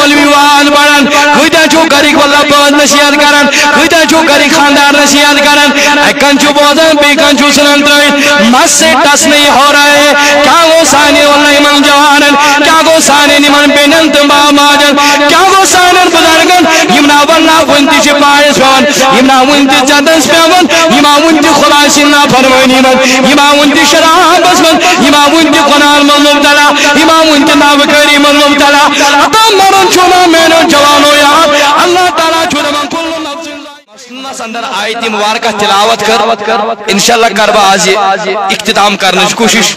مولوی واز پڑھان کۭتیاہ چھو گرِک واللہ باز نصیحت کران کۭتیاہ چھو گرِک خاندار نصیحت کران اکن چھو بوزان بیکن چھو سنن ترٲوِتھ مس سے ٹس نہیں ہو رہا ہے کیا گو سانے واللہ یمن جوانن کیا گو سانے یمن بیٚنٮ۪ن تہٕ ماجن کیا گو سانٮ۪ن بُزرگن یِم نا وننا وُنہِ تہِ چھِ پایس پیوان یِم نا وُنہِ تہِ ژندس پیوان یِم آ وُنہِ تہِ خۄدا سٕنٛدِ نافرمٲنی منٛز یِم آ وُنہِ تہِ شرابس منٛز یِم آ وُنہِ تہِ گۄناہن منٛز مبتلا یِم آ وُنہِ تہِ نابکٲری منٛز مبتلا عطا مرن چھُ نا میانیو جوانو یاد اللہ تعالیٰ چھُ دپان کُلُ نفسٍ مسنس اندر آیت مبارکہ تلاوت کر انشاءاللہ کربا آج اختتام کرنچ کوشش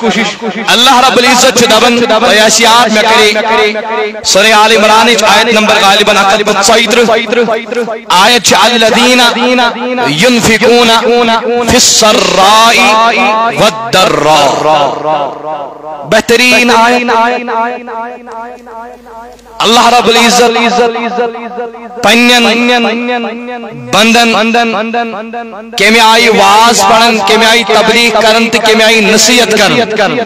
اللہ رب العزت چھُ دپان یاسیات مے کرے سورہ آل عمران آیت نمبر غالباً 134 آیت چھِ الذین ينفقون فی السراء والضراء بہترین آیت اللہ رب العزت پنن بندن کمی آئی واز پڑھن کمی آئی تبلیغ کرن تو کمی آئی نصیحت کرن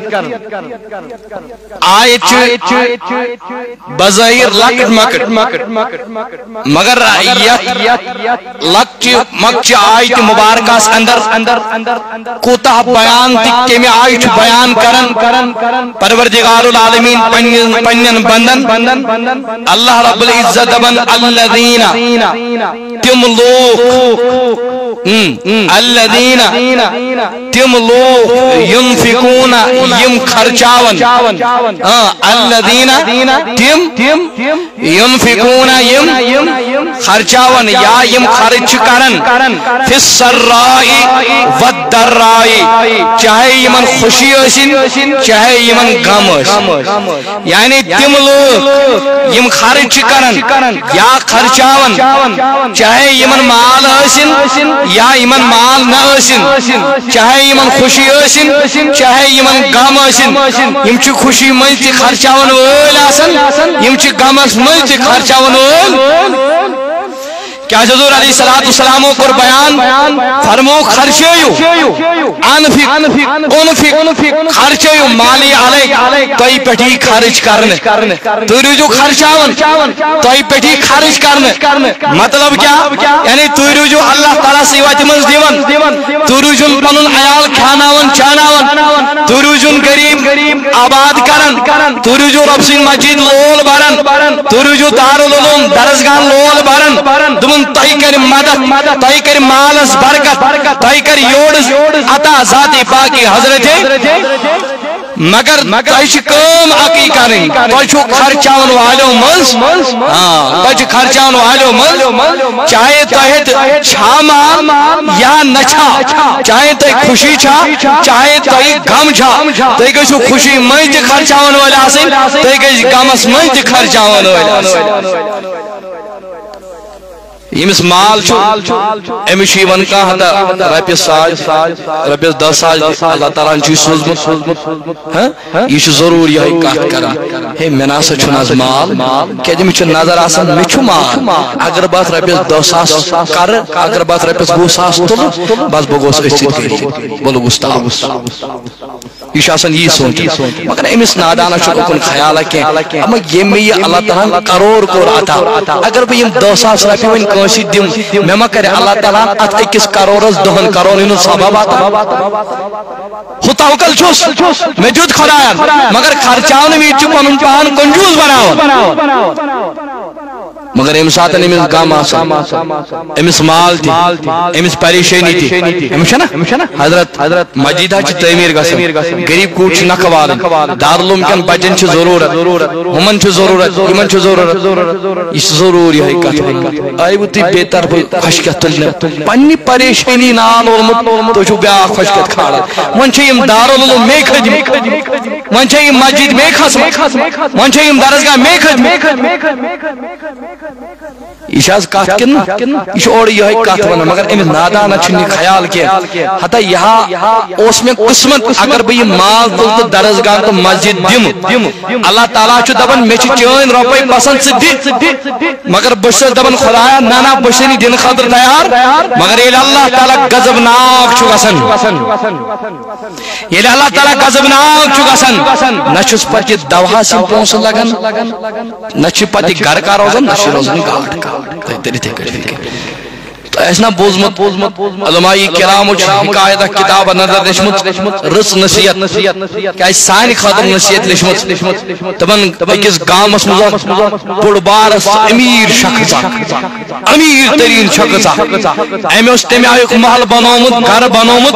آیت بظاہر لکٹ مکٹ مگر لکٹ مکٹ آیت مبارکہ اندر کوتاہ بیان تی کمی آیت بیان کرن پروردگار العالمین پنن بندن اللہ رب العزت دبن الذین تم لوگ الذین تم لوگ ينفقون یم خرچاون الذین تم ينفقون یم خرچاون یا یم خرچ کرن فی السراء والضراء چاہے یمن خوشی ٲسِن چاہے یمن غم ٲسِن یعنی تم لوگ یم خرچ کرن یا خرچاون چاہے یمن مال ٲسِن یا یمن مال نہ ٲسِن چاہے یمن خوشی ٲسِن چاہے یمن غم ٲسِن یم چھِ خوشی منٛز تہِ خرچاون وٲلۍ آسان یم چھِ غمس منٛز تہِ خرچاون وٲلۍ کیا حضور علیہ الصلوۃ والسلام کور بیان فرمو خرچیو انفق خرچیو مالی علیک تۄہہِ پٮ۪ٹھ یی خرچ کرنہٕ تُہۍ روٗزِو خرچاون تۄہہِ پٮ۪ٹھ یی خرچ کرنہٕ مطلب کیا یعنی تُہۍ روٗزِو اللہ تعالیٰ سٕے وتہِ منٛز دِوان تُہۍ روٗزِو پنُن عیال کھیاناون چاناون تُہۍ روٗزِو غریب آباد کران تُہۍ روٗزِو رۄب سٕنٛدِ مسجد لول بران تُہۍ روٗزِو دارالعلوم درسگاہ لول بران تۄہہِ کَرِ مدد تۄہہِ کَرِ مالس برکت تۄہہِ کَرِ یورٕ عطا ذاتِ پاکِ حضرت مگر تۄہہِ چھِ کٲم اَکٕے کَرٕنۍ تۄہہِ چھُو خرچاون والیو منٛز تۄہہِ چھِ خرچاون والیو منٛز چاہے تۄہہِ چھا مال یا نہ چھا چاہے تۄہہِ خوشی چھا چاہے تۄہہِ غم چھا تُہۍ گٔژھِو خوشی منٛز تہِ خرچاون وٲلۍ آسٕنۍ تُہۍ گٔژھِو غمس منٛز تہِ خرچاون وٲلۍ آسٕنۍ یمس مال امس کھانا رپیس ساس رپیس 10 ساس اللہ تعالیٰ سوزمت یہ ضرور یہ کت کر ہے مے نسا چھ مال کیا مجھے نظر آسان مے مال اگر بات رپیس 10 ساس کر اگر بات رپیس 20 ساس تل بس بہ گوس بہ لوگس تاب یہ سوچ مگر امس نادانہ اکن خیال کی یم میں یہ اللہ تعالیٰ کرور کور عطا اگر بہ 10 ساس رپیہ ون کنسی دم مے ما کرے اللہ تعالیٰ ات اکس کرورس 10 کرور ہن ثواب عطا ہو توکل چھس مے دیت خدایان مگر خرچاون وی چھ پنن پان کنجوس بناون مگر ام سات امس غم آسان امس مال تھی امس پریشانی تھی امس نا حضرت مسجد تعمیر گژھان غریب کوٹ نکھ والن دارالعلوم کن بچن ضرورت ہمن ضرورت یمن ضرورت یہ ضرور یہ کت آئی تھی بے طرف خشکت تلنے پنہ پریشانی نال اولمت تو بیا خشکت کھاڑا ون یم دارالعلوم میں کھجم ون یم مسجد میں کھسم ون یم درسگاہ میں کھجم یہ کت کن یہ اور یہ کت ون مگر امس نادانہ چھ خیال کی حتہ یہ میں قسمت اگر بہ مال تل تو درسگاہ تو مسجد دم اللہ تعالیٰ دپان مے چین روپے پسند سے مگر بس دپان خدایا نا بس دن خاطر تیار مگر یل اللہ تعالیٰ غضبناک گژھان یل اللہ تعالیٰ غضبناک گژھان گژھان نچھس پتہ دوا سن پونس لگان نچھ پتہ گھر کا روزان نچھ روزان گاٹ ایسا بوزمت علماء کرام حکایت کتاب نظر دشمت رس نصیحت کہ سان خاطر نصیحت لچمت تمن اکس گامس مز بوڑ بار امیر شخص امیر ترین شخص ام تمہ آیک محل بنومت گھر بنومت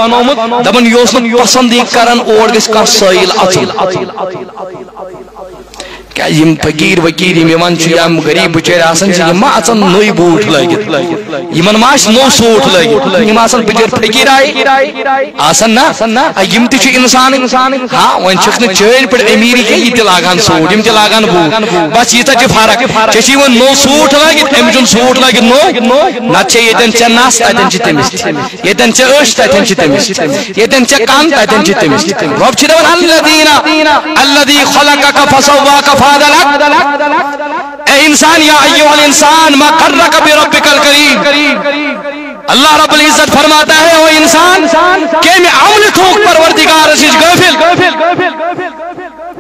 دپان یہ پسند کران اور گژھِ کانٛہہ سٲیِل اژُن کیا یم فقیر وکیر یم غریب بچار آسان ما اچن نئی بوٹ لگت یمن ما نو سوٹ لگت یم آسان بچار فقیر آئی آسان نا یم تہ انسان ہاں ون چھک نہ چین پہ امیری کی یہ لاگان سوٹ یم لاگان بوٹ بس یہ تہ فرق چھ ون نو سوٹ لگت ام چھ سوٹ لگت نو نہ چھ یتن چھ نس تتن چھ تمس یتن چھ اش تتن چھ تمس یتن چھ کان تتن چھ تمس رب چھ دپان الذی خلقک فسواک اے انسان یا ایوہ الانسان ما قرک بربک الکریم اللہ رب العزت فرماتا ہے وہ انسان کہ میں عمل تھوک پروردگار سیج غافل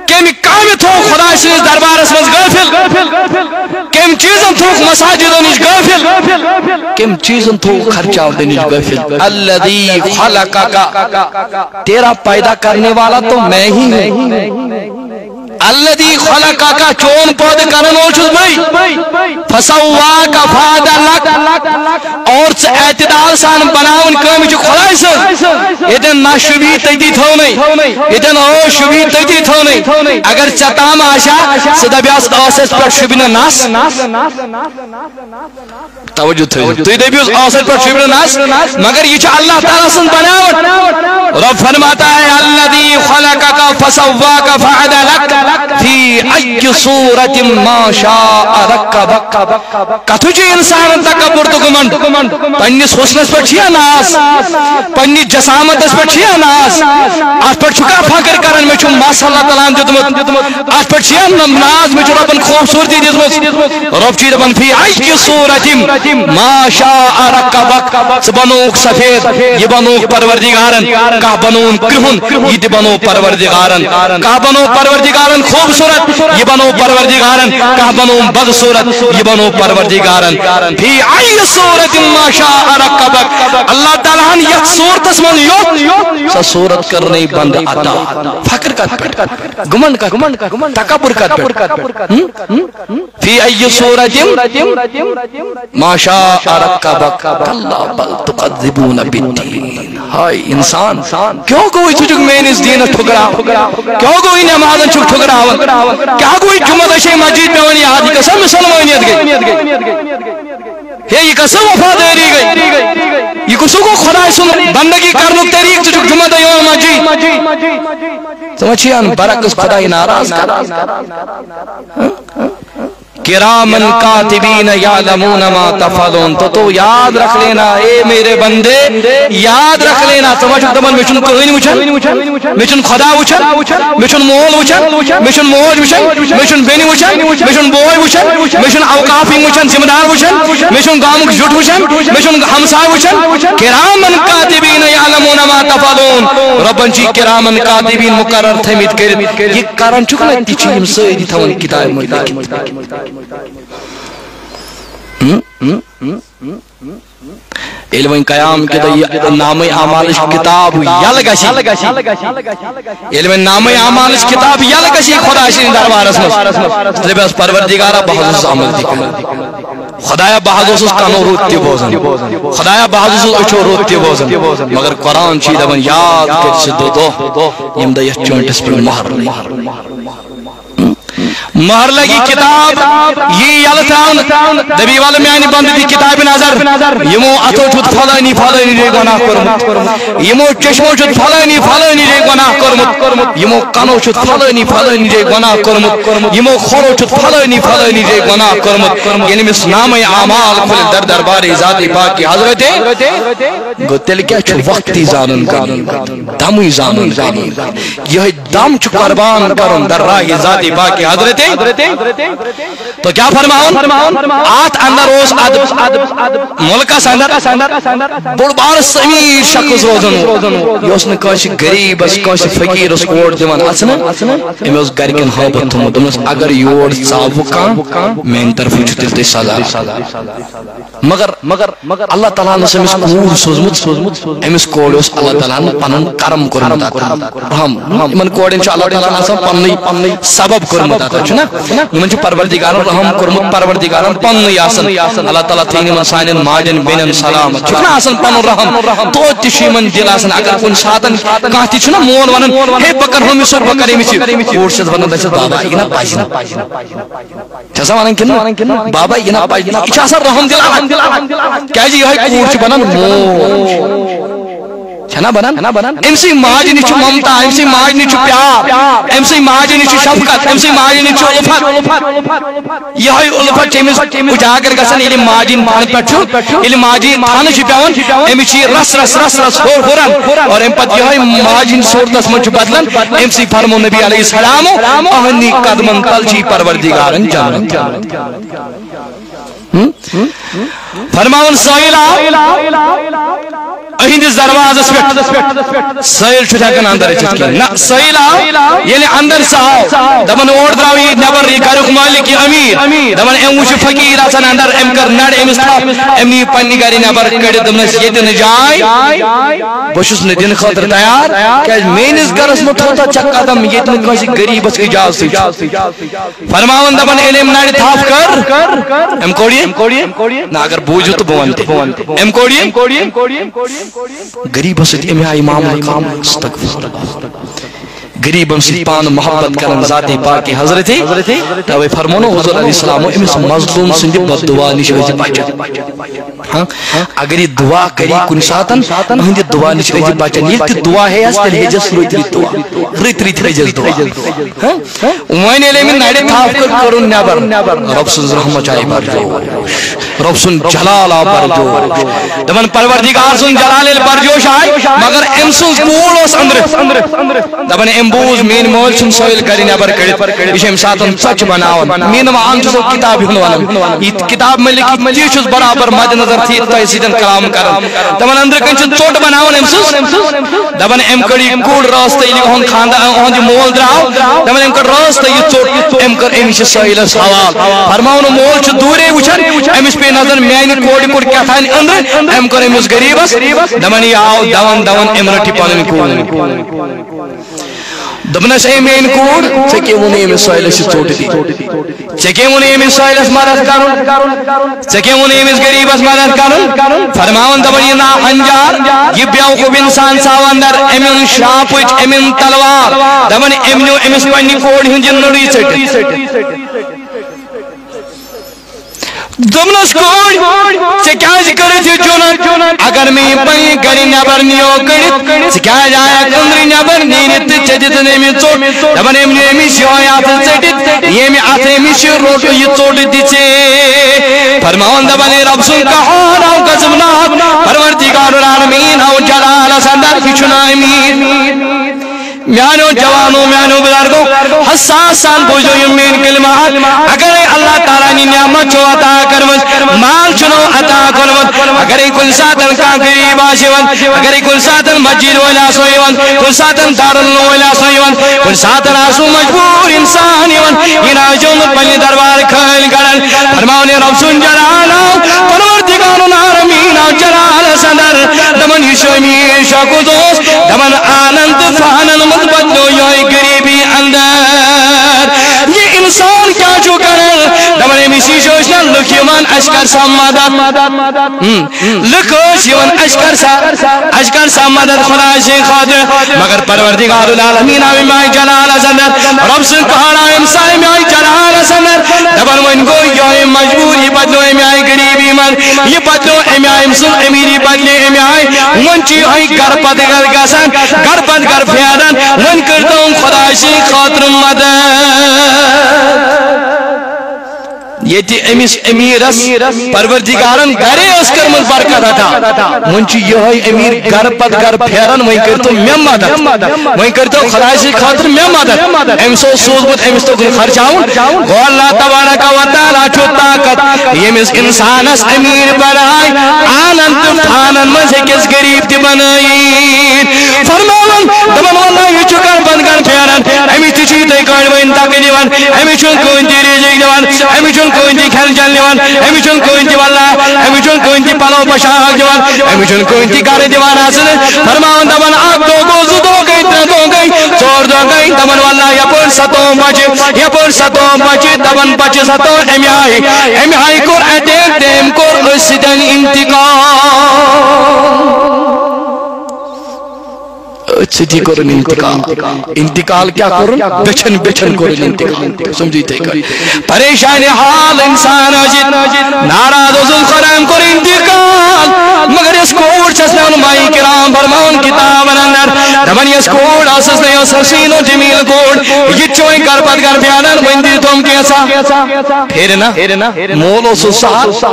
کہ میں کام تھوک خدا سیج دربار سیج غافل کہ میں چیزن تھوک مساجد نش غافل کہ میں چیزن تھوک خرچاو دنش غافل الذی خلقک تیرا پیدا کرنے والا تو میں ہی ہوں الذي خلقك چون پود کرن وچھس بھئی فسواك فعدلك اور اعتدال سان بناون کم چھ خدای سن یتن نہ شبی تتی تھونی یتن او شبی تتی تھونی اگر چتام آشا سدبیاس اسس پر شبن ناس توجہ تھو تو دبیوس اسس پر شبن ناس مگر یہ چھ اللہ تعالی سن بناون رب فرماتا ہے الذي خلقك فسواك فعدلك فی ای صورت ما شاء رکبک کتھو چھ انسان تکبر تو گمنڈ پنس حسنس پر چھیا ناس پنس جسامتس پر چھیا ناس ات پر چھکا فخر کرن میں چھم ماس اللہ تعالی دتمت ات پر چھیا ناز میں چھ ربن خوبصورتی دتمت رب چھ دپان فی ای صورت ما شاء رکبک بنوک سفید یہ بنوک پروردگارن کہ بنون کرہن یہ بنو پروردگارن کہ بنو پروردگارن خوبصورت یہ بنو پروردگارن کہ بنو بدصورت یہ بنو پروردگارن فی ای صورت ما شاء رکبک اللہ تعالیٰ نے یک صورت من یوت سا صورت کرنے بند عطا فکر کت گمنڈ کت تکبر کت فی ای صورت ما شاء رکبک اللہ بل تقذبون بالدین ہائے انسان کیوں کوئی تجھک میں اس دین ٹھکرا کیوں کوئی نمازن چھک ٹھکرا کیا کوئی جمعہ دشے مسجد میں ونی آدھی قسم مسلمانیت گئی ہے یہ قسم وفاداری گئی یہ کسو کو خدا سن بندگی کرنو طریق جو جمعہ دیو مسجد سمجھیان برعکس خدای ناراض کر کرامن کاتبین یعلمون ما تفعلون تو یاد رکھ لینا اے میرے بندے یاد رکھ لینا سمجھ تمن مشن کوئی وچھن مشن خدا وچھن مشن مول وچھن مشن موج وچھن مشن بینی وچھن مشن بوئے وچھن مشن اوقافی وچھن ذمہ دار وچھن مشن گامک جٹ وچھن مشن ہمسائے وچھن کرامن کاتبین یعلمون ما تفعلون ربن جی کرامن کاتبین مقرر تھمت کرت یہ کرن چھ نہ تہ چھ یم ساری تھون کتاب میں علم قیام کے نام اعمال کتاب یل گشی علم نام اعمال کتاب یل گشی خدا سن دربارس مز دبس پروردگارا بہت عمل دی خدایا بہت کانو روت تہ بوزن خدایا بہت اچھو روت تہ بوزن مگر قرآن چھ دپان یاد کر چھ دو یم دہ چونٹس پر مہر لگی کتاب یہ یل تھاون دبی والا میانی بند دی کتاب نظر یمو اتو چھت فلانی رے گناہ کرمت یمو چشمو چھت فلانی رے گناہ کرمت یمو کنو چھت فلانی رے گناہ کرمت یمو خورو چھت فلانی رے گناہ کرمت یعنی مس نام اعمال کھل در دربار ذات پاک کی حضرت گو تیل کیا چھو وقتی زانن کنی دمی زانن کنی یہ دم چھو قربان کرن در راہ ذات پاک کی حضرت تو کیا فرماؤن آت اندر اس ملکس اندر بڑ بار سمیر شخص روزن یہ نے کانس غریب کانس فقیر اوٹ دان اچھنا ام گرکن حابت تھومت دس اگر یور ثاو کان میان طرف تیل تھی سزا مگر اللہ تعالیٰ امس کور سوزمت امس کور اللہ تعالیٰ پن کرم کورمت رحم ان کورن اللہ تعالیٰ پن سبب کورمت ان پروردگار رحم کورمت پروردگار پن اللہ تعالیٰ تھین سان ماجن بین سلامت پن رحم توتہ دل اگر کن سات کھانا مول ون ہے بہ کر ہمس بہ کر امس ون بابا یہ نا پہ ون کن بابا یہ نا پہ یہ رحم دل کیا یہ بنان موج چھنا بنان امسی ماج نش ممتا امسی ماج نش پیار امسی ماج نش شفقت امسی ماج نش الفت یہ الفت امس اجاگر گژھان ییٚلہِ ماجن پان پٮ۪ٹھ ییٚلہِ ماجی تھانہٕ چھِ پیوان امس چھِ رس رس رس رس ہُران اور امہِ پتہٕ یِہوٚے ماجہِ ہِنٛدِ صوٗرتس منٛز چھُ بدلان امسی فرمو نبی علیہ السلام اہنٛدِ قدمن تل چھِ پروردگارن جنت فرماون سٲیِل اہندس دروازس پہ سیل ہکان اندر اچھت کی نہ سیل آو یعنی اندر آو دپان اور درو یہ نبر یہ گھر مالک یہ امیر دپان ام وچ فقیر آسان اندر ام کر نڑ امس ام نی پنہ گھر نبر کڑ دپنس یہ جائے بہس نا دن خاطر تیار کیا میس گھرس مت تھوتا چھ قدم یہ کس غریبس اجازت فرماون دپان علم نڑ تھپ کر ام کوڑی نہ اگر بوجھو تو بون ام کوڑی غریب ست ام آئی معاملہ غریبن سی پان محبت کرن ذاتی پاک حضرت توے فرمونو حضور علیہ السلام امس مظلوم سند بد دعا نش بچن اگر یہ دعا کری کن ساتن ہند دعا نش بچن یہ دعا ہے اس تل ہجس رت رت ہجس دعا وین علم نڑ تھاف کرن نبر رب سن رحمت آئی برجوش رب سن جلال آ برجوش دپان پروردگار سن جلال برجوش آئی مگر ام سن کول اس اندر دپان ام بوز مین مول چھ سویل کری نبر کڑت یہ ام ساتن سچ بناون مین مان چھ کتاب ہن یہ کتاب میں لکھی یہ چھ برابر مد نظر تھی تو سیدن کلام کرن دپان اندر کن چھ ژوٹ بناون ام سن دپان ام کڑی کوڑ راست یہ ہن خاندان ہن مول دراو دپان ام کڑ راست یہ ژوٹ ام کر ام چھ سویل سوال فرماون مول چھ دورے وچن امس پہ نظر میان کوڑ کوڑ کیا تھان اندر ام کر امس غریبس دپان یہ آو دون ام رٹی پنن کوڑ دپنس اے مین کوڑ ژے کیٛاہ ووٚنُے أمِس سٲحِلس چھِ ژوٚٹ دِنۍ ژے کیٛاہ ووٚنُے أمِس سٲحِلس مدد کرُن ژے کیٛاہ ووٚنُے أمِس غریٖبس مدد کرُن فرماون دپان یہ نا انجار یہ بیوقوٗف انسان ژاو اندر أمۍ اوٚن شراپٕچ أمۍ اوٚن تلوار دپان أمۍ نیوٗ أمِس پننہِ کورِ ہُنٛد یہِ نٔرٕے ژٔٹِتھ دمنس کوڑ ژے کیاز کرت یہ چونن اگر میں پنہ گھر نبر نیو کڑت ژے کیاز آیا کندر نبر نیرت ژٹت نمی ژوٹ دپان ام نیو امس یہ ات ژٹت یم ات امس روٹ یہ ژوٹ دِژے فرماون دپان رب سن قہار آو قسمناک پروردگار العالمین آو جلالس اندر یہ چھنا امید میانو جوانو میانو بزرگو حساس سان بوجھو یہ مین کلمات اگر اللہ تعالیٰ نے نعمت چھو عطا کرمت مال چھنو عطا کرمت اگر کل ساتن کا غریب آسیون اگر کل ساتن مسجد ویلا سویون کل ساتن دارالعلوم ویلا سویون کل ساتن آسو مجبور انسان یون یہ ناجون پلی دربار کھل کرن فرماؤن رب سن جلالا پروردگار العالمین جلال سندر دمن یشمی شاکو دوست دمن آنند فانن بدلو یہ غریبی اندر یہ انسان کیا جو کرن دپان امسی شوشنا لکھ یوان اشکر سا مدد لکھوش یوان اشکر سا مدد خدا سے خاطر مگر پروردگار العالمین آمی مائی جلال سندر رب سے کہانا امسائی مائی جلال سندر دپان ون گو یہ مجبور یہ بدلو امی آئی غریبی من یہ بدلو امی آئی امسن امیری بدلے امی آئی من چی آئی گر پت گر گسن گر پت گر پھیرن من کرتا ہوں خدا سے خاطر مدد یتی امس امیرس پروردگارن گرے اس کرمز برکت عطا ونچ یہ امیر گر پت گر پھیرن وہیں کرتو میں مدد وہیں کرتو خدای سے خاطر میں مدد امسو سوزبت امس تو خرچاؤن گو اللہ تبارک و تعالی چھو طاقت یمس انسانس امیر بنائی آنن تو پھانن مجھے کس غریب تی بنائی فرماون دمن واللہ یہ چکر بند گر پھیرن امی تیچی تے کار وین تاکی دیوان امی چون کوئی تی ریزی دیوان امی چون کوئی تی کھل جل دیوان امی چون کوئی تی واللہ امی چون کوئی تی پلو پشاک دیوان امی چون کوئی تی کار دیوان آسن فرماون دمن آگ دو گو زدو گئی تر دو گئی چور دو گئی دمن واللہ یا پر ستو بچی دمن بچی ستو امی آئی کور ایتیک دیم کور اسدن سٹی کرن انتقال کیا کرن بچن کرن انتقال سمجھیتے کر پریشان حال انسان اجد ناراض و ذوالخرام کر انتقال مگر اس کوڑ چسنے علمائی کرام فرماؤن کتاب اندر دمن اس کوڑ آسسنے اس حسین و جمیل کوڑ یہ چوئی کر پت کر بیانن وندی تم کیسا پھیرنا مولو سسات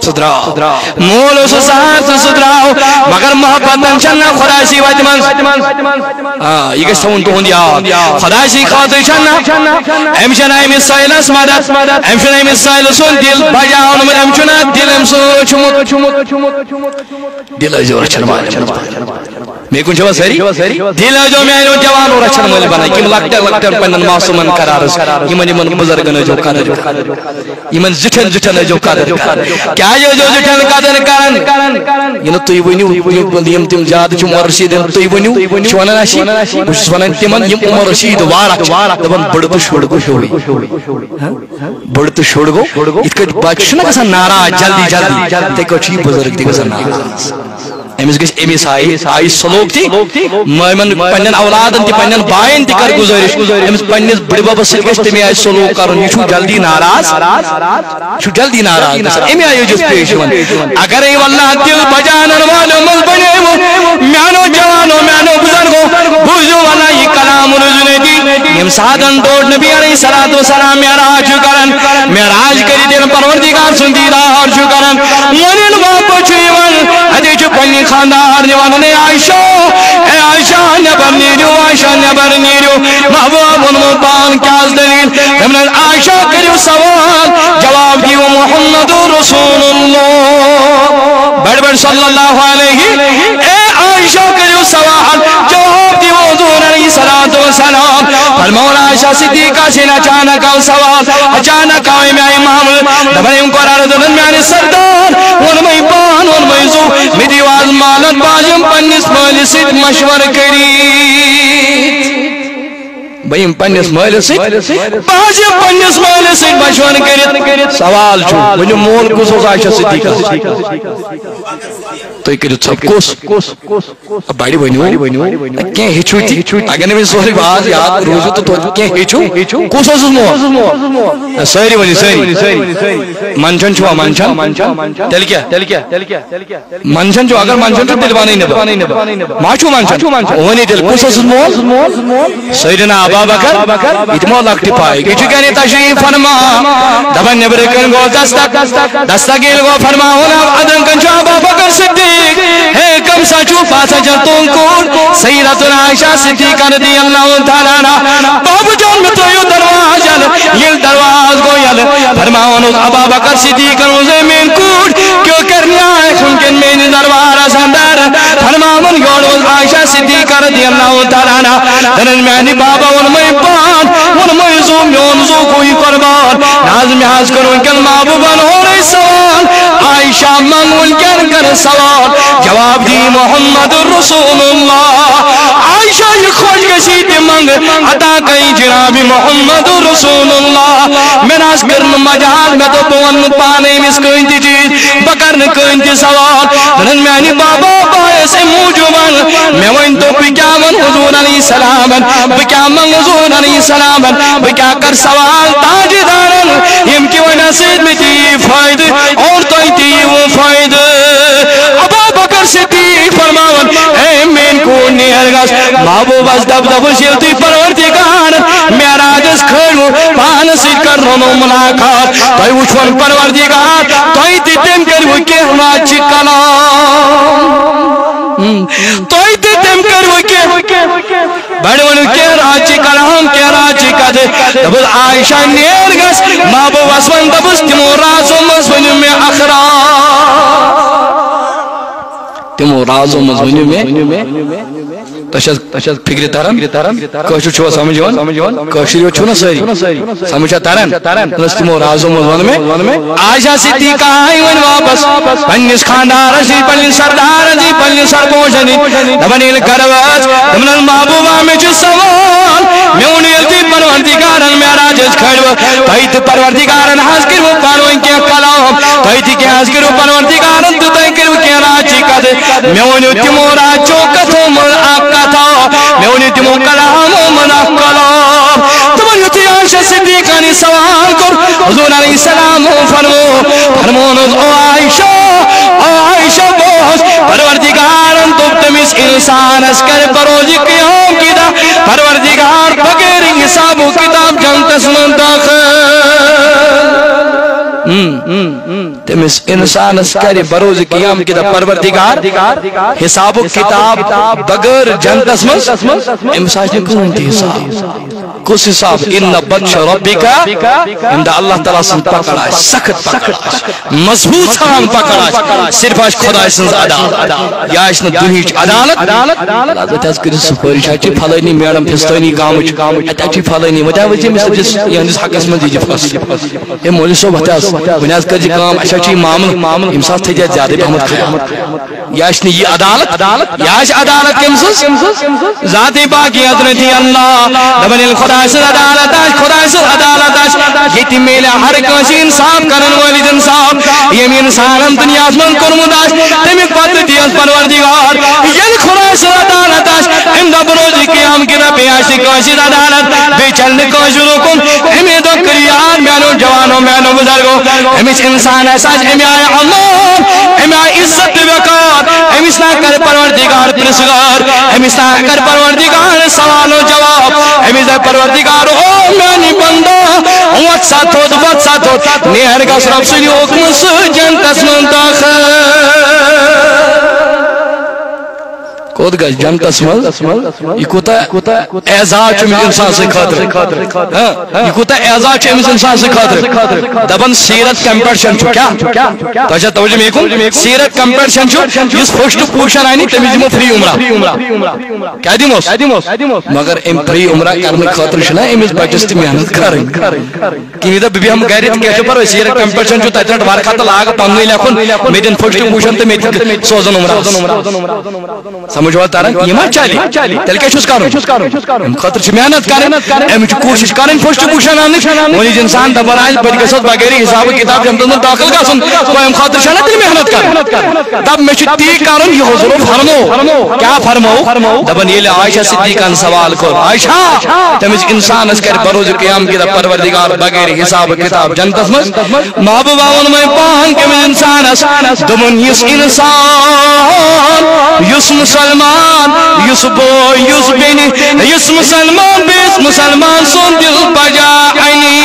صدراؤ مولو سسات صدراؤ مگر محبت چننا خدایسی وجمن یہ گھس تھون تہند یاد خدای سی خاطر چھنا ام چھنا امس سائلس مدد ام چھنا امس سائل سن دل بجاون ام چھنا دل ام سوچمت دل ازو رچن مال میں کن چھوا سری دل ازو میں اینو جوان و رچن مال بنا کم لکٹر پنن معصومن قرارس یمن بزرگن جو قدر یمن زٹھن جو قدر کیا جو زٹھن قدر کرن ینو توی ونیو یم تم زیادہ چھ عمر رشید توی ونیو شوانا ناشی بس ونن تمن یم عمر رشید وارک دبن بڑت شوڑگو بڑت شوڑگو اتھ کٹ بچ نہ گژھان ناراض جلدی تے کچھ بزرگ تہ گژھان ناراض امس گژھِ امس آئی سلوک تھی ممن پنن اولادن تہ پنن بائن تہ کر گزارش امس پننس بڑ ببس ست گژھِ تمے آئی سلوک کرن یہ چھُ جلدی ناراض امی آئی جس پیش ون اگر ای واللہ دل بجانن والو مل بنیو میانو جوانو میانو بزرگو بوزو والا یہ کلام رزنے دی یم سادن دوڑ نبی علیہ السلام معراج کرن معراج کری دین پروردگار سن دیدار چھُ کرن ونن واپس یوان ادی چھُ پننی خاندار دیوان نے عائشہ نبر نیرو محبوب مبان کیاز دلیل ہمیں عائشہ کریو سوال جواب دیو محمد رسول اللہ بڑ صلی اللہ علیہ اے عائشہ کریو سوال جواب دیو حضور علیہ السلام فرماؤن عائشہ صدیقہ سے اچانک آؤ سوال اچانک آؤ میں امام دبریم قرار دلن میں آنی سردار ونمائی بان ونمائی زو میں دیواز مالت باجم پنیس مالسید مشور کرید بھئیم پنیس مالسید باجم پنیس مالسید مشور کرید سوال چھو ونیو مول کسوز عائشہ صدیقہ تو یہ کرید سب کس بڑی ونیو کیا ہیچو تھی اگر نمی سوری باز یاد روزو تو کیا ہیچو کس اس مو سری ونی منچن چھوا منچن تل کیا منچن چھو اگر منچن چھو دلوانی نبا ماشو منچن ونی دل کس اس مو سیدنا ابا بکر اتمو لکتی پائے گی چکانی تشریف فرما دبن نبرکن گو دستگیل گو فرما ہونا عدن کنچو ابا بکر صدیق ہے کم سچو پاسا جتون کون سیدتنا عائشہ صدیقہ رضی اللہ تعالیٰ بابو جان میں تو یو درواز یل درواز گو یل فرماؤنو ابا بکر صدیقہ روزے میں کون کیوں کرنی آئے خنکن میں درواز اندر فرماؤن یوڑوز عائشہ صدیقہ رضی اللہ تعالیٰ دنن میں بابا ونمائی بان ونمائی زو میون زو کوئی قربان نازم حاض کروں کل محبوبان ہو رہی سوال عائشہ منگون کر سوال جواب دی محمد رسول اللہ عائشہ یہ خوش گشی دی منگ عطا کئی جناب محمد رسول اللہ میں ناس کرن مجال میں تو بون پانے مس کوئی دی چیز بکرن کوئی دی سوال دنن میں آنی بابا بائے سے موجوبان میں وین تو بکیا من حضور علیہ السلام بکیا من حضور علیہ السلام بکیا کر سوال تاج دارن یم کی وجہ سے تی فائد اور تو تی وہ فائد ابا بکر صدیق فرماون اے مین کو نیرگاس محبوب از دب شیلتی پروردگار میراج اس کھڑو پان سی کر رو ونو ملاقات تۄہہِ وٕچھون پروردگار تۄہہِ تہِ تٔمۍ کٔرِوٕ کینٛہہ راجہِ کلام تۄہہِ تہِ تٔمۍ کٔرِوٕ کینٛہہ بڑِ ؤنِو کینٛہہ راجہِ کلام کینٛہہ راجہِ کتھٕ دوٚپُس عائشہ نیر گژھ محبوبس وَن دوٚپُس تِمو رازو منٛز ؤنِو مےٚ اکھ راز تِمو رازو منٛز ؤنِو مےٚ تۄہہِ فکرِ تران کٲشُر چھُوا سمجھ یِوان کٲشِر یوت چھُو نا سٲری سمجھ چھا تران تِمو رازو منٛز ووٚن مےٚ عائشہ صدیقہ آیہِ وۄنۍ واپس پننِس خاندارس نِش پننِس سردارس نِش پننِس سرپوشس نِش دپان ییٚلہِ گرٕ وٲژ دوٚپنس محبوبہ مےٚ چھُ سوال مےٚ ووٚن ییٚلہِ تُہۍ پروردگارن معراجس کھٲلوٕ تۄہہِ تہٕ پروردگارن حظ کٔرِوٕ پانہٕ ؤنۍ کینٛہہ کلام تۄہہِ تہِ کیٛاہ حظ کٔرِو پروردگارن تہٕ تۄہہِ کٔرِوٕ کینٛہہ راجہِ کتھٕ مےٚ ؤنِو تِمو راجو کتھو منٛز اکھ کتھا مےٚ ؤنِو تِمو کلامو منٛز اکھ کلام تِمن یُتھُے عائشہ صدیقہ نہِ سوال کوٚر حضوٗر علیہ السلام فرمونُس او عائشہ بوز پروردگارن دوٚپ تٔمِس اِنسانس کرِ بروزِ قیام کی دۄہ پروردگار بغیر حساب و کتاب جنتس منٛز داخل تٔمِس اِنسانس کرِ بروزِ قیام کی دۄہ پروردگار حساب و کتاب بغیر جنتس منٛز أمِس آسہِ نہٕ کٕہٕنۍ تہِ حساب کُس حساب اِنَّ بطشَ رَبِّکَ ییٚمہِ دۄہ اللہ تعالیٰ سٕنٛز پکڑ آسہِ سخت پکڑ آسہِ مضبوٗط سان پکڑ آسہِ صرف آسہِ خۄداے سٕنٛز عدالت یہِ آسہِ نہٕ دُنہِچ عدالت حضرت حظ کٔرِو سُفٲرِش اَتہِ چھِ فلٲنی میڈم فِستٲنی گامٕچ اَتہِ چھِ فلٲنی وۄنۍ حظ ؤژھ أمِس یِہٕنٛدِس حقس منٛز یہِ فصل ہے مولوی صٲب وۄنۍ حظ وۄنۍ حظ کٔرۍ زِ کٲم اَسہِ حظ چھُ یہِ معاملہٕ أمِس حظ تھٲیزِ زیادَے پہمتھ خیال یہِ آسہِ نہٕ یہِ عدالت یہِ آسہِ عدالت کٔمۍ سٕنٛز ذاتِ باقی حضرت اللہ دپان ییٚلہِ خۄداے سٕنٛز عدالت آسہِ خۄداے سٕنٛز عدالت آسہِ ییٚتہِ میلہِ ہر کٲنٛسہِ اِنصاف کرن وٲلِس اِنصاف ییٚمۍ اِنسانن دُنیاہس منٛز کوٚرمُت آسہِ تَمیُک بدلہٕ دِیَس پروردگار ییٚلہِ خۄداے سٕنٛز عدالت آسہِ اَمہِ دۄہ بروزِ قیام کہِ دۄہ بیٚیہِ آسہِ کٲنٛسہِ ہٕنٛز عدالت بیٚیہِ چلہِ نہٕ کٲنٛسہِ حُکُم اَمے دۄہ کٔرِو یاد میٛانیو جوانو میٛانیو بُزرگو أمِس اِنسانس آسہِ اَمہِ آیہِ عمان اَمہِ آیہِ عزت تہٕ وقار أمِس نہ کرِ پروردگار پرٛژھگار أمِس نہ کرِ پروردگار سوال و جواب أمِس دپہِ پروردگار او میٛانہِ بنٛدو وۄتھ سا تھوٚد نیر گژھ رۄب سٕنٛدِ حُکمہٕ سۭتۍ جنتس منٛز داخل کوٚت گژھِ جنتس منٛز یہِ کوٗتاہ اعزاز چھُ أمِس اِنسان سٕنٛدِ خٲطرٕ یہِ کوٗتاہ اعزاز چھُ أمِس اِنسان سٕنٛدِ خٲطرٕ دپان سیٖرت کمپٹشن چھُ کیٛاہ تۄہہِ چھا توجہ مےٚ کُن سیٖرت کمپٹشن چھُ یُس فٔسٹ پوزیشن انہِ تٔمِس دِمو فرٛی عمرہ کیٛاہ دِموس مگر أمۍ فرٛی عمرہ کرنہٕ خٲطرٕ چھُنہ أمِس بچس تہِ محنت کرٕنۍ کِہیٖنۍ دپ بہٕ بیٚہمہٕ گرِ تہٕ کیٛاہ چھُ پرواے سیٖرت کمپٹشن چھُ تتہِ رٹ ورقہ تہٕ لاگہٕ پننُے لیکھُن مےٚ دِن فٔسٹ پوزیشن تہٕ مےٚ تہِ سوزن عمرہس سمجھوا تران یہِ ما چلہِ تیٚلہِ کیٛاہ چھُس کرُن اَمہِ خٲطرٕ چھِ محنت کرٕنۍ أمِس چھِ کوٗشش کرٕنۍ فٔسٹ پوزیشن اننٕچ وۄنۍ یُس اِنسان دپان آسہِ بہٕ تہِ گژھس بغٲر حساب کِتاب جنتس منٛز داخل گژھُن گوٚو اَمہِ خٲطرٕ چھےٚ نہ تیٚلہِ محنت کرٕنۍ دپ مےٚ چھُ تی کرُن یہِ حضوٗر فرمو کیٛاہ فرمو دپان ییٚلہِ عائشہ صدیقہن سوال کوٚر عائشہ تٔمِس اِنسانس کرِ بروزِ قیام کہِ دۄہ پروردگار بغٲر حساب کِتاب جنتس منٛز محبوبہ ووٚن وۄنۍ پان کٔمِس اِنسانس دوٚپُن یُس اِنسان یُس مُسلمان یُس بوے یُس بیٚنہِ یُس مُسلمان بیٚیِس مُسلمان سُنٛد دِل بجا اَنہِ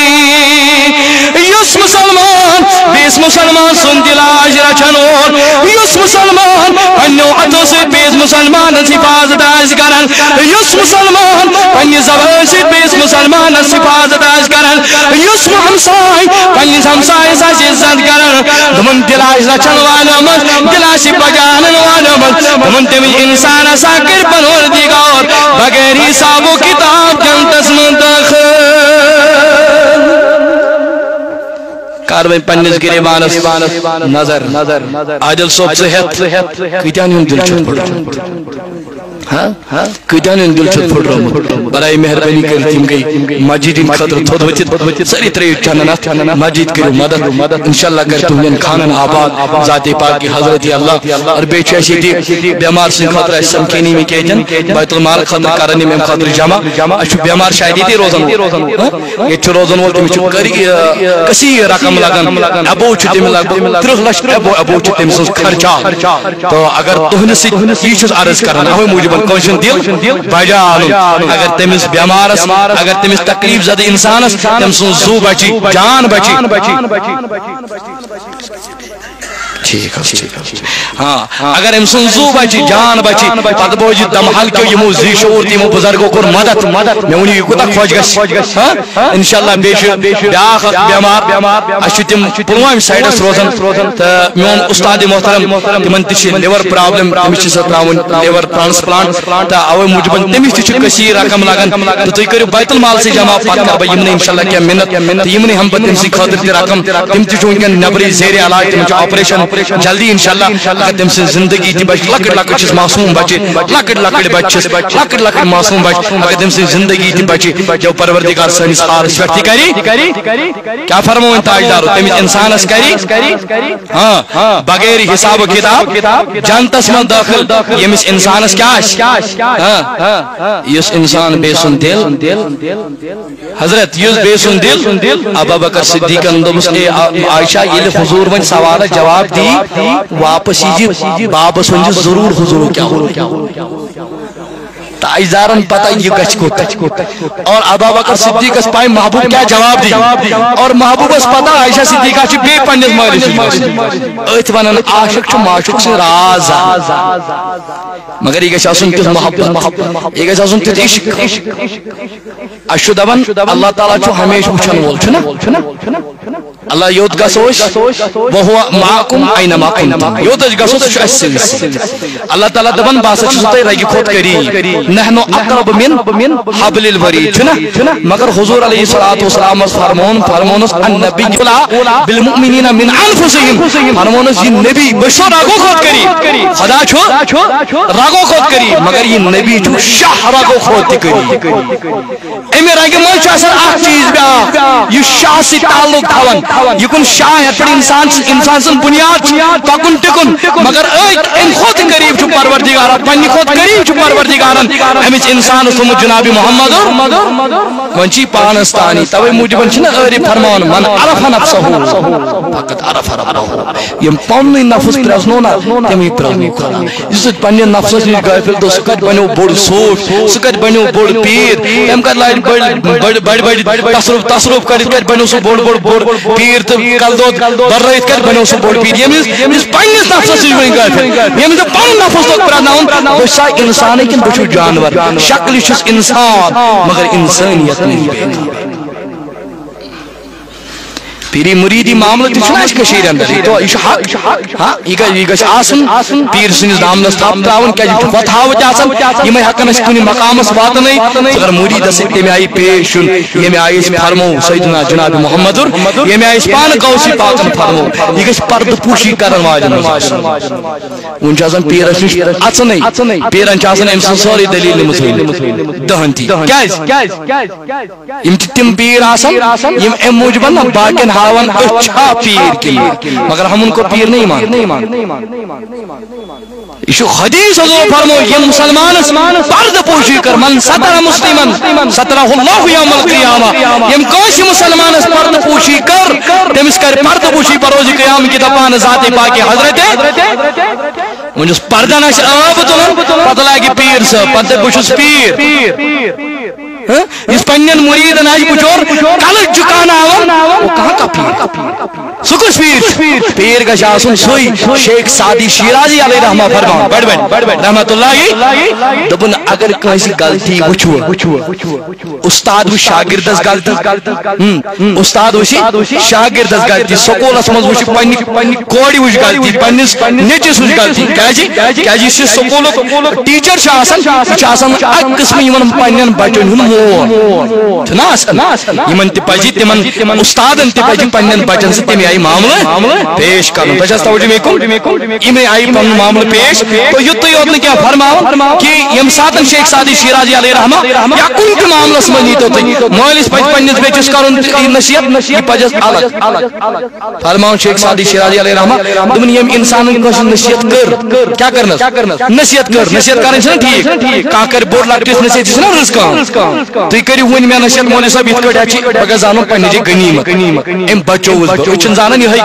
یُس مُسلمان بیٚیِس مُسلمان سُنٛد دِل آسہِ رچھان اور یُس مُسلمان پننیو اَتھو سۭتۍ بیٚیِس مُسلمانس حفاظت آسہِ کران یُس مُسلمان پننہِ زبٲنۍ سۭتۍ بیٚیِس مُسلمانس حفاظت آسہِ کران یُس ہمساے پننِس ہمسایس آسہِ عزت کران دوٚپُن دِل آسہِ رچھان والیو منٛز دِل آسہِ بجاونن والیو منٛز دوٚپُن تٔمِس اِنسان ہسا کٔرِ پروردگار بغٲر حساب و کتاب جنتس منٛز داخل کر وۄنۍ پننِس گریبانس نظر عادل صٲب ژٕ ہٮ۪تھ کۭتیٛاہن ہُنٛد دِل چھُتھ پھُٹرومُت کۭتیٛاہن ہُنٛد دِل چھُتھ پھُٹرومُت برائے مہربٲنی کٔرِتھ یِم گٔے مسجد ہِنٛدِ خٲطرٕ تھوٚد ؤتھِتھ سٲری ترٲیِو چنن اتھ مسجد کٔرِو مدد انشاءاللہ کرِ تُہنٛدٮ۪ن خانن آباد ذاتِ پاک حضرت اللہ اور بیٚیہِ چھُ اَسہِ ییٚتہِ بٮ۪مار سٕنٛدِ خٲطرٕ اَسہِ سمکھٲنی مےٚ کیٚنٛہہ بیت المال خٲطرٕ کران یِم اَمہِ خٲطرٕ جمع اَسہِ چھُ بٮ۪مار شاید ییٚتی روزان ییٚتہِ چھُ روزان وول تٔمِس چھُ کثیٖر رقم لگان ابو چھُ تٔمِس لگ بگ 30 لچھ ابو چھُ تٔمۍ سٕنٛز خرچات تہٕ اگر تُہنٛدِ سۭتۍ یی چھُس عرض کران اوے موٗجوٗب کنشن دل بجان اگر تمس بیمارس اگر تمس تکلیف زدہ انسانس تم سن زو بچی جان بچی ٹھیک ہاں اگر ام سن زو بچی جان بچی پتہ بوجھ دم حلقو یمو زی شعور تمو بزرگو کور مدد مے ونی یہ کوتا خوش گس انشاءاللہ بیش بیاخ بیمار اش تم پلوام سائیڈس روزن تو میون استاد محترم تمن تش لیور پرابلم تمس تراون لیور ٹرانسپلانٹ تا اوے موجب تمس تش کثیر رقم لگن تو تُہۍ کٔرِو بیت المال سے جمع پتہ کر بہ یمن انشاءاللہ کیا منت یمن ہم تم سی خاطر تہ رقم تم تہ ونکن نبری زیر علاج تم آپریشن جلدی انشاءاللہ اگر تم سے زندگی تہ بچ لکٹ لکٹ معصوم بچے لکٹ لکٹ بچس لکٹ لکٹ معصوم بچ اگر تم سے زندگی تہ بچے جو پروردگار سنس حالس پہ کری کیا فرمون تاجدار تمس انسانس کری ہاں بغیر حساب و کتاب جنتس من داخل یمس انسانس کیا یس انسان بے سن دل حضرت یس بے سن دل ابو بکر صدیق دوس اے عائشہ یل حضور ون سوال جواب دی واپس یہ بابس ون ضرور حضور کیا تاجدارن پتہ یہ گچ کو اور ابو بکر صدیق اس پائے محبوب کیا جواب دی اور محبوب اس پتہ عائشہ صدیقہ چھ بے پنس مالس ات ونن عاشق چھ معشوق سے راز مگر یہ گچ آسن تہ محبت یہ گچ آسن تہ عشق اشو دبن اللہ تعالی چھ ہمیشہ وچھن وول چھنا اللہ یوت گسوش وہو معکم اینما کنتم یوت گسوش اس اللہ تعالی دبن باسا چھ تہ رگی خود کری نحن اقرب من حبل الورید چھنا مگر حضور علیہ الصلوۃ والسلام فرمونس النبی بالمؤمنین من انفسهم فرمونس یہ نبی بشو راگو خود کری خدا چھو راگو خود کری مگر یہ نبی چھو شاہ راگو خود کری امی راگی من چھ اثر اخ چیز بیا یہ شاہ سے تعلق تھاون یہ کن شاہ ہے انسان سن بنیاد تکن ٹکن مگر ان خود قریب چھو پروردگار پنی خود قریب چھو پروردگارن امچ انسان سم جناب محمد ونچی پانستانی توے موجبن چھنا اری فرمان من عرف نفسه فقط عرف ربه یم پنن نفس پرزنونا تمی پرزنو اس پنن نفس نش غافل تو سکت بنو بوڑ سوٹ سکت بنو بوڑ پیر تم کر لائن بڑ تصرف کر بنو سو بوڑ پیر تو کل دو برائت کر بنو سو بوڑ پیر یمس پنن نفس نش غافل یمس پنن نفس تو پرزنون بشا انسان کن بچو جانور شکل چھس انسان مگر انسانیت نہیں بیٹا پیری مریدی معاملہ تھی کشیر اندر تو یہ حق یہ گھس آسن پیر سنس دامنس تھپ تراون کیا فتحاوت آسن یہ ہکن اس کن مقامس واتن اگر مرید اس تمہ آئی پیش یہ آئی فرمو سیدنا جناب محمد یہ آئی پان قوسی پاکن فرمو یہ گھس پرد پوشی کرن واجن ون چھ پیرس نش اچن پیرن چھ ام سن سوری دلیل نمت دہنتی یم تم پیر آسن یم ام موجبن باقین ہاون اچھا پیر کی مگر ہم ان کو پیر نہیں مانتے یہ حدیث حضور فرمو یہ مسلمان پرد پوشی کر من ستر مسلمن سترہ اللہ یوم القیامہ یم کوشی مسلمان پرد پوشی کر تمس کر پرد پوشی پر روز قیام کی دپان ذات پاک حضرت ونجس پردہ نش آب تلن پتہ لگی پیر سے پتہ بچس پیر اس پنین مرید ناج بچور کل جکانا وہ کہاں کا پیر سکس پیر کا شاسن سوئی شیخ سعدی شیرازی علیہ رحمہ فرمان بڑھ رحمت اللہ دبن اگر کسی غلطی وچھو استاد و شاگردس غلطی استاد و شاگردس غلطی سکولس مز وچھ پنی کوڑی وچھ غلطی پنس نیچس وچھ غلطی کیا جی سکول ٹیچر شاسن اک قسم یمن پنین بچن ہن یمن تہ پزِ تمن استادن تہ پزِ پنن بچن سے تمہ آئی معاملہ پیش کرن تجھس توجہ میکم یمہ آئی پن معاملہ پیش تو یت یوت کیا فرماو کہ یم ساتن شیخ سعدی شیرازی علیہ رحمہ یا کن تہ معاملس من نیتو تہ مالس پزِ پنس بچس کرن نصیحت یہ پزس الگ فرماو شیخ سعدی شیرازی علیہ رحمہ دمن یم انسان کو نصیحت کر کیا کرنس نصیحت کرن چھ ٹھیک کا کر بوڑ لگتس نصیحت چھ رزق تُہۍ کٔرِو وٕنۍ مےٚ نصیحت مولوی صٲب یِتھ کٲٹھۍ اَتہِ چھِ بہٕ زانو پنٛنہِ جایہِ غنیٖمت أمۍ بچووُس بہٕ أسۍ چھِنہٕ زانان یِہوٚے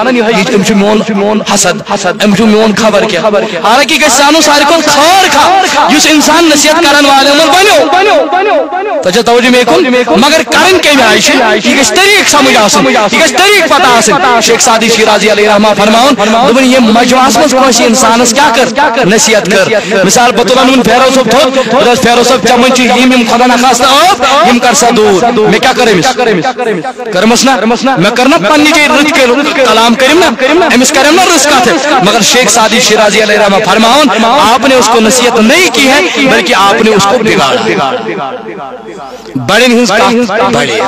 أمۍ چھُ میون حسد أمۍ چھُ میون خبر کیٛاہ حالانکہ گژھِ زانُن ساروی کھۄتہٕ خٲر کھا یُس اِنسان نصیحت کرن والٮ۪ن منٛز بنیو تۄہہِ چھا توجہ مےٚ کُن مگر کرٕنۍ کَمہِ آیہِ چھِ یہِ گژھِ طریٖقہٕ سمجھ آسُن یہِ گژھِ طریٖقہٕ پتہ آسٕنۍ شیخ سعدی شیرازی علیہ رحمہ فرماوُن دوٚپُن ییٚمہِ مجمعس منٛز کٲنٛسہِ اِنسانس کیٛاہ کٔر نصیحت کٔر مثال بہٕ تُلن وۄنۍ پھیرو صٲب تھوٚد دَپس پھیرو صٲب چمن چھِ یِم خۄدا نخواستہٕ ٲب یِم کر سا دوٗر مےٚ کیٛاہ کٔر أمِس کٔرمَس نا مےٚ کٔر نا پنٛنہِ جایہِ رٕتۍ کلام کٔرِم نا أمِس کَرٮ۪م نا رٕژ کتھٕ مگر شیخ سعدی شیرازی علیہ رحمہ فرماوُن آپ نے اس کو نصیحت نہیں کی ہے بلکہ آپ نے اس کو بگاڑا بڑن ہنز کتھ بڑے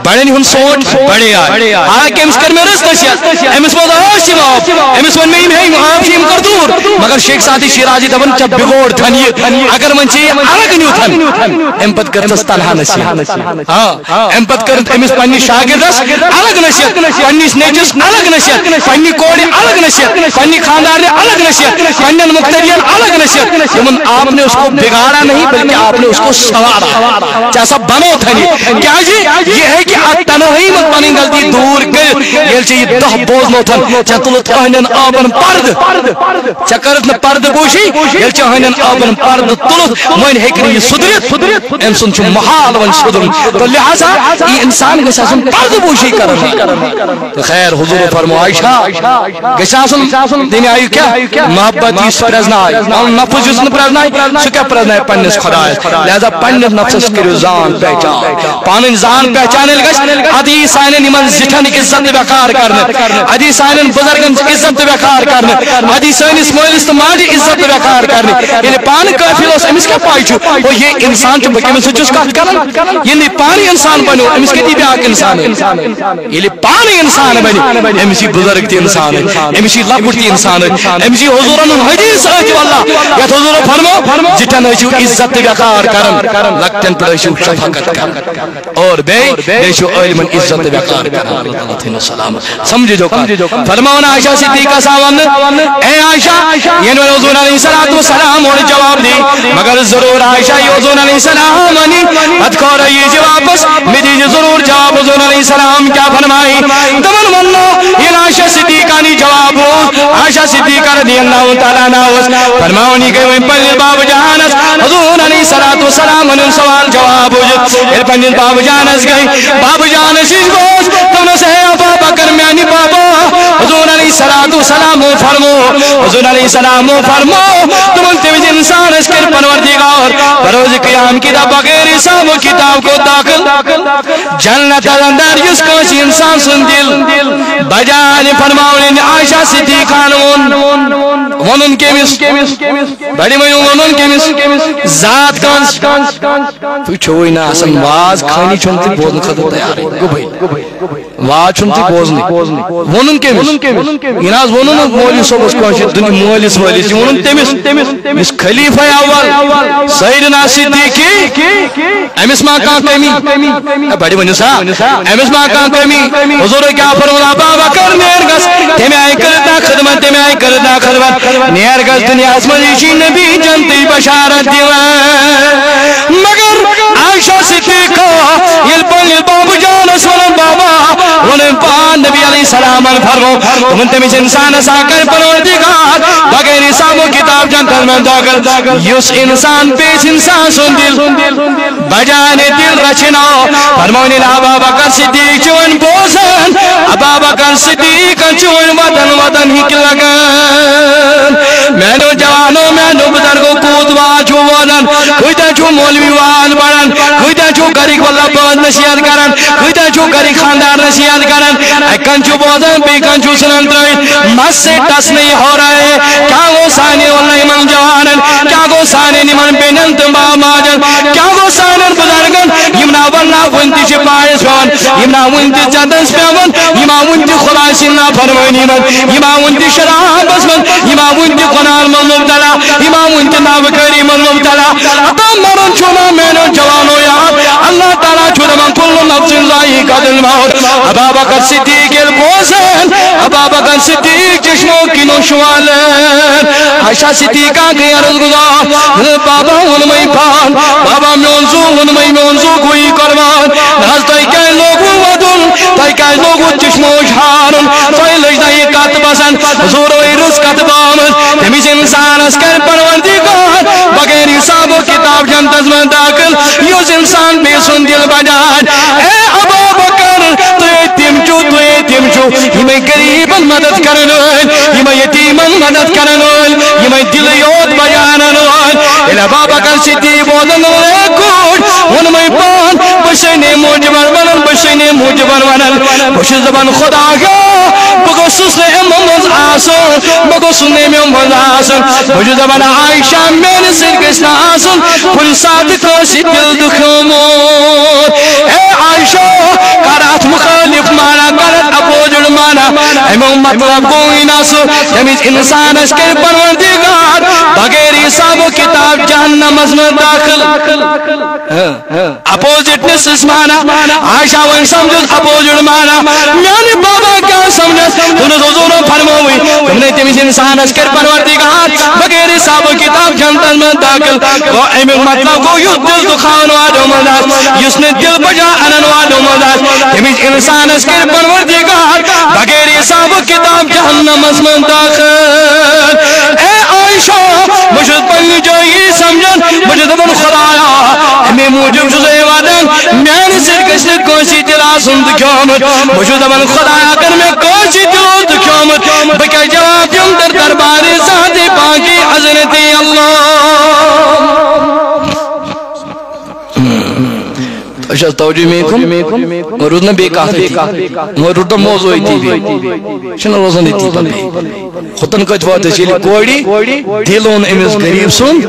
بڑن ہند سوچ بڑے آئے حالانکہ أمِس کٔر مےٚ رٕژ نصیحت أمِس ووٚن ٲس یِم آب أمِس ووٚن مےٚ یِم ہے یِم آب چھِ یِم کر دوٗر مگر شیخ سعدی شیرازی دپان ژےٚ بِگوڑ تھن یہِ اگر وۄنۍ ژےٚ یہِ الگ نیوٗتھن امہِ پتہٕ کٔرتھس تنہا نصیحت امہِ پتہٕ کٔرٕتھ أمِس پننِس شاگردس الگ نصیحت پننِس نیٚچوِس الگ نصیحت پننہِ کورِ الگ نصیحت پننہِ خاندارنہِ الگ نصیحت پننٮ۪ن مقتدین الگ نصیحت یِمن آپ نے اس کو بگاڑا نہیں بلکہ آپ نے اس کو سنوارا ژےٚ ہسا بنو تھن یہِ کیازِ یہِ ہیٚکہِ اتھ تنہٲیی منٛز پنٕنۍ غلطی دوٗر کٔرِتھ ییٚلہِ ژےٚ یہِ دہ بوزنوتھن ژےٚ تُلُتھ أہنٛدٮ۪ن آبن پردٕ ژےٚ کٔرٕتھ نہٕ پردٕ پوشی ییٚلہِ ژےٚ أہنٛدٮ۪ن آبن پردٕ تُلُتھ وۄنۍ ہیٚکہِ نہٕ یہِ سُدرِتھ أمۍ سُنٛد چھُ محال وۄنۍ سُدرُن تہٕ لہذا یہِ انسان گژھِ آسُن پردٕ پوشی کران تہٕ خیر حضور فرمو عائشہ گژھِ آسُن تمہِ آیہِ کیٛاہ محبت یُس پرٛزنایہِ پنُن نفس یُس نہٕ پرٛزنایہِ سُہ کیٛاہ پرٛزنایہِ پننِس خۄدایس لہذا پننِس نفسس کٔرِو زان پہچان پنٕنۍ زان پہچان ییٚلہِ گژھِ ادٕ یی سانٮ۪ن یِمن زِٹھٮ۪ن عزت تہٕ وقار کرنہٕ ادٕ یی سانٮ۪ن بُزرگن عزت تہٕ وقار کرنہٕ ادٕ یی سٲنِس مٲلِس تہٕ ماجہِ عزت تہٕ وقار کرنہٕ ییٚلہِ پانہٕ قٲفِل اوس أمِس کیٛاہ پاے چھُ گوٚو یہِ انسان چھُ بہٕ کٔمِس سۭتۍ چھُس کتھ کران ییٚلہِ نہٕ پانہٕ انسان بنیو أمِس کتہِ یی بیٛاکھ انسان ییٚلہِ پانہٕ انسان بنہِ أمِس یی بُزرگ تہِ انسان أمِس یی لۄکُٹ تہِ انسان أمِس یی حضوٗرن ہُنٛد حدیث ٲسِو اللہ یتھ حضوٗرو فرمو زِٹھٮ۪ن ٲسِو عزت تہٕ وقار کران لۄکٹٮ۪ن پٮ۪ٹھ ٲسِو شفقت کران اور بیٚیہِ چھُ عٲلمن عزت تہٕ وقار کران اللہ تعالیٰ تھٲینو سلامت سمجھو فرماوان عائشہ صدیقہ صاحب اے عائشہ ینہٕ وۄنۍ حضوٗر علیہ الصلوٰتُ وسلام اورٕ جواب دی مگر ضروٗر عائشہ یہِ حضوٗر علیہ السلام ونہِ پتہٕ کھورے یہِ واپس مےٚ دیٖزِ ضروٗر جواب حضوٗر علیہ السلام کیٛاہ فرمایہِ تِمن ووٚننو ییٚلہِ عائشہ صدیقہ نِش جواب اوس عائشہ صدیقہ رضی اللہ تعالیٰ عنہا اوس فرماوان یہِ گٔے وۄنۍ پننِس بابہٕ جانس حضوٗر علیہ الصلوٰتُ وسلام ہُنٛد سوال جواب بوٗزِتھ ییٚلہِ پننِس بابہٕ جانس گٔے بابہٕ جانس نِش گوس دوٚپنس ہے ابا بکر میانہِ بابا حضوٗر علیہ الصلوٰتُ وسلام فرمو حضوٗر علیہ السلام فرمو تِمن تٔمِس انسانس کٔرۍ پروردگار بروز قیام کی دۄہ بغیر حساب و کتاب کو داخل جنت اندر یُس کٲنٛسہِ انسان سُنٛد دل بجان فرماوٕنۍ عائشہ صدیقہن ووٚنُن کٔمِس بڑِ ؤنِو ووٚنُن کٔمِس ذات کٲنٛسہِ تُہۍ چھِوٕے نہٕ آسان واز خٲنی چھُنہٕ تُہۍ بوزنہٕ خٲطرٕ تیارٕے گوٚبٕے واز چھُنہٕ تُہۍ بوزنٕے ووٚنُن کٔمِس یہِ نہٕ حظ ووٚنُن نہٕ مولوی صٲبس کٲنٛسہِ مٲلِس وٲلِس یہِ ووٚنُن تٔمِس یُس خلیفہ اول سیدنا صدیقی أمِس ما کانٛہہ کمی بڑِ ؤنِو سا أمِس ما کانٛہہ کمی حضوٗرو کیٛاہ فرموو ابا بکر نیر گژھ تَمہِ آیہِ کٔرِتھ نا خدمت تَمہِ آیہِ کٔرِتھ نا خدمت نیر گژھ دُنیاہس منٛز یہِ چھُے نبی جنتٕچ بشارت دِوان مگر عائشہ صدیقہ ییٚلہِ پننِس بابہٕ جانس ووٚنُن بابا ووٚنُن پان نبی علیہ السلامن فرمو دوٚپُن تٔمِس انسانس ہا کرِ پروردگار بغیر حساب و کتاب جنتس منٛز دٲخل یُس انسان بیٚیِس انسان سُنٛد دل بجانے دل رچھنو فرموٚن ییٚلہِ ابا بکر صدیق چھُ وۄنۍ بوزان ابا بکر صدیقن چھُ وۄنۍ وطن ہیٚکہِ لگان میانیو جوانو میانیو بزرگو کوٗت واز چھُ وولان کۭتیاہ چھُ مولوی واز پران کۭتیاہ چھُ گرِکۍ مطلب بٲژ نصیحت کران کۭتیاہ چھُ گرِکۍ خاندار نصیحت کران اکہِ کن چھُ بوزان بیٚیہِ کن چھُ ژھٕنان ترٲوِتھ مس سے ٹس نہیں ہو رہا ہے کیٛاہ گوٚو سانہِ واللہ یِمن جوانن کیٛاہ گوٚو سانٮ۪ن یِمن بیٚنٮ۪ن تہٕ ماجن کیٛاہ گوٚو سانٮ۪ن بُزرگن یِم نا واللہ وُنہِ تہِ چھِ پایس پیوان یِم یما ونتی جدس پیون یما ونتی خلاصی نافرمانی من یما ونتی شرابس من یما ونتی قنار من مبتلا یما ونتی نابکاری من مبتلا اتا مرن چونا مینو جوانو یا اللہ تعالیٰ چونا من کل نفس ذائقۃ الموت ابا بکر صدیق البوزن ابا بکر صدیق چشموں کی نوشوالن عائشہ صدیقہ کی عرض گزار بابا انمائی پان بابا میونزو کوئی قربان ناز تائی کئی لوگو ودن تائی کئی لوگو چشموں جھارن تائی لجدائی کات بسن حضور و رس کات بامن تمیز انسان اسکر پروردگار بغیر حساب و کتاب جنتز میں داخل یوز انسان بے سن دل بجان اے ابا بکر تو یتیم چو ہمیں غریبن مدد کرنوئن ہمیں یتیمن مدد کرنوئن ہمیں دلیوت بجاننوئن الہ ابا بکر صدیق بودن کوٹ ان میں پان بشینے موجبر ونن بشی زبان خدا گا بگوسس نے اممز آسن بگوسس نے اممز آسن بجو زبان عائشہ میں سر کسنا آسن پھل ساتھ کوشی دل دکھومون اے عائشہ کارات مخالف مانا کارات اپوجر مانا امم مطلب کوئی ناسو تمیز انسان اشکر پروردگار بغیر حساب و کتاب جہنم میں داخل اپوزٹنس اس مانا عائشہ وہی سمجھت اپوزٹ مانا میانی بابا کیا سمجھت تُنے حضور فرموئی تم نے تمیز انسان اشکر پروردگار بغیر حساب و کتاب جہنم میں داخل وہ امم مطلب کو یو دل دکھان والوں مدد یس نے دل بجا انن والوں مدد تمیز انسان اشکر پروردگار بغیر حساب و کتاب جہنم میں داخل اے عائشہ مجھے پنی جائیے سمجھن مجھے دبن خدایا ہمیں موجب جزے وعدن میانی سر کشن کوشی دلا سند کیومت مجھے دبن خدایا کر میں کوشی دلوت کیومت بکہ جواب دیم در دربار ذات پاکی حضرت اللہ اشد توجہ میں کن روزنا بے کہتے تھی روزنا موضوعی تھی شنو روزنا تھی بندی خطن کچھ بات ہے چلی کوڑی دلون امیز غریب سن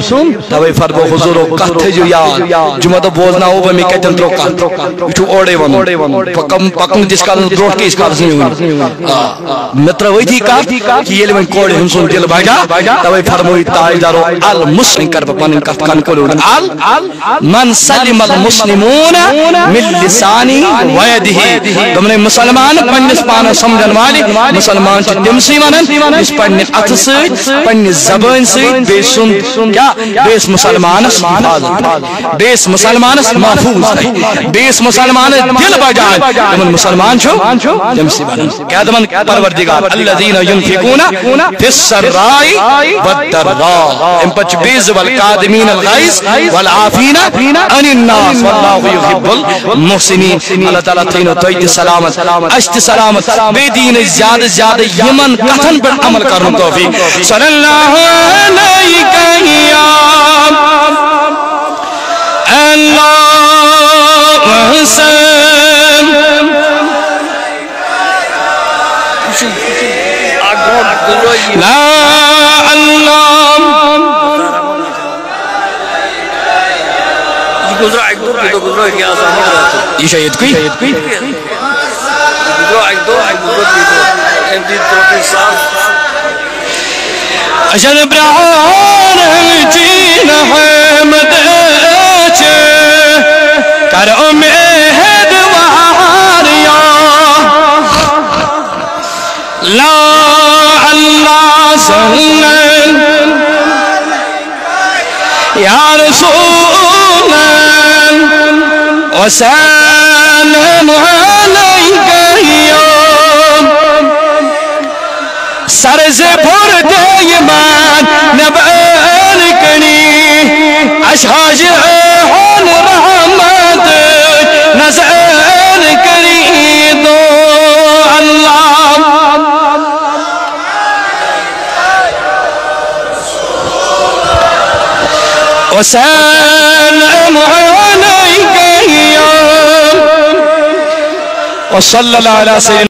تاوی فربو حضور و کہتے جو یاد جمعہ تو بوزنا ہو میں کہتن ترو کہت اچھو اوڑے ون پکم جس کا دروٹ کے اس کا رسنی ہوئی مطرح وہی تھی کہت کہ یہ لمن کوڑی ہم سن دل بھاجا تاوی فرموی تاجدارو المسلم کر بپانن کہت کن کلون من سلم المسلمون من لسانی ویدہی تمہیں مسلمان پنیس پانا سمجھن والی مسلمان چی تمسی ونن اس پنیس اتھ سید پنیس زبان سید بیس مسلمانس بیس مسلمانس محفوظ ہے بیس مسلمانس دل بجائے تمہیں مسلمان چھو تمسی ونن کیا تمہیں پروردگار الذین ینفقون فی السرائی والدراء ان پچ بیز والقادمین الغیظ والعافین عن الناس واللہ یحب المحسنین اللہ تعالیٰ تینو تویت سلامت اشت سلامت بے دین زیادہ یمن کتن پر عمل کرن توفیق صلی اللہ علیہ اللہ وسلم لا اللہ یہ شاید کوئی اشد برعان جین حمد اچھے کر امید واریا لا اللہ سنن یا رسول وسلم علیک یوم سر سے بھر دے ایمان نبال کنی اشحاج ہون رحمت نزل کری دو اللہ وسلم علیک یوم وصلی اللہ علیہ وسلم